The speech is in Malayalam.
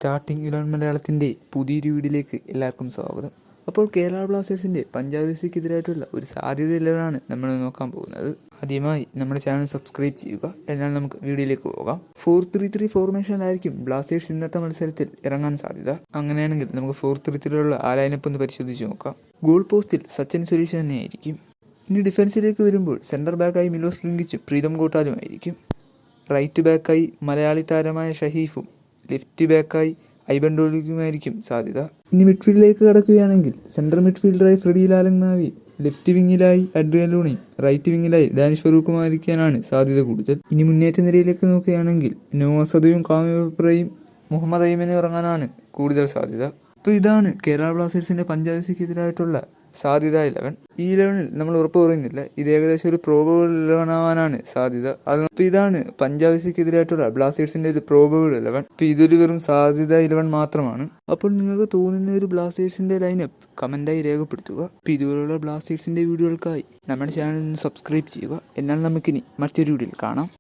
സ്റ്റാർട്ടിംഗ് 11 മലയാളത്തിൻ്റെ പുതിയൊരു വീഡിയോയിലേക്ക് എല്ലാവർക്കും സ്വാഗതം. അപ്പോൾ കേരള ബ്ലാസ്റ്റേഴ്സിൻ്റെ പഞ്ചാബ് എഫ്സിക്കെതിരായിട്ടുള്ള ഒരു സാധ്യത 11 നമ്മൾ നോക്കാൻ പോകുന്നത്. ആദ്യമായി നമ്മുടെ ചാനൽ സബ്സ്ക്രൈബ് ചെയ്യുക. എന്നാൽ നമുക്ക് വീഡിയോയിലേക്ക് പോകാം. 4-3-3 ഫോർമേഷനിലായിരിക്കും ബ്ലാസ്റ്റേഴ്സ് ഇന്നത്തെ മത്സരത്തിൽ ഇറങ്ങാൻ സാധ്യത. അങ്ങനെയാണെങ്കിൽ നമുക്ക് 4-3-3 ആ ലൈനപ്പ് ഒന്ന് പരിശോധിച്ച് നോക്കാം. ഗോൾ പോസ്റ്റിൽ സച്ചിൻ സുരേഷ് തന്നെയായിരിക്കും. ഇനി ഡിഫൻസിലേക്ക് വരുമ്പോൾ സെൻറ്റർ ബാക്കായി മിലോസ് ലിങ്കിച്ചും പ്രീതം കോട്ടാലുമായിരിക്കും. റൈറ്റ് ബാക്കായി മലയാളി താരമായ ഷഹീഫും ലെഫ്റ്റ് ബാക്കായി ഐബൻ ഡോളിക്കുമായിരിക്കും സാധ്യത. ഇനി മിഡ്ഫീൽഡിലേക്ക് കടക്കുകയാണെങ്കിൽ സെൻട്രൽ മിഡ്ഫീൽഡറായി ഫ്രെഡി ലാലങ്നാവി, ലെഫ്റ്റ് വിങ്ങിലായി അഡ്രിയൻ ലൂണി, റൈറ്റ് വിങ്ങിലായി ഡാനിഷ് ഫറൂഖുമായിരിക്കാനാണ് സാധ്യത കൂടുതൽ. ഇനി മുന്നേറ്റ നിരയിലേക്ക് നോക്കുകയാണെങ്കിൽ നോവ സദുവും കാമിപ്രയും മുഹമ്മദ് ഐമനും ഇറങ്ങാനാണ് കൂടുതൽ സാധ്യത. അപ്പോൾ ഇതാണ് കേരള ബ്ലാസ്റ്റേഴ്സിൻ്റെ പഞ്ചാബ് എഫ്സിക്കെതിരായിട്ടുള്ള സാധ്യത 11. ഈ 11 നമ്മൾ ഉറപ്പ് പറയുന്നില്ല. ഇത് ഏകദേശം ഒരു പ്രോബബിൾ 11 ആവാനാണ് സാധ്യത. അപ്പോൾ ഇതാണ് പഞ്ചാബ് എഫ്സിക്കെതിരായിട്ടുള്ള ബ്ലാസ്റ്റേഴ്സിൻ്റെ ഒരു പ്രോബബിൾ 11. അപ്പോൾ ഇതൊരു വെറും സാധ്യത 11 മാത്രമാണ്. അപ്പോൾ നിങ്ങൾക്ക് തോന്നുന്ന ഒരു ബ്ലാസ്റ്റേഴ്സിൻ്റെ ലൈനപ്പ് കമൻറ്റായി രേഖപ്പെടുത്തുക. അപ്പോൾ ഇതുപോലുള്ള ബ്ലാസ്റ്റേഴ്സിൻ്റെ വീഡിയോകൾക്കായി നമ്മുടെ ചാനൽ സബ്സ്ക്രൈബ് ചെയ്യുക. എന്നാൽ നമുക്കിനി മറ്റൊരു വീഡിയോയിൽ കാണാം.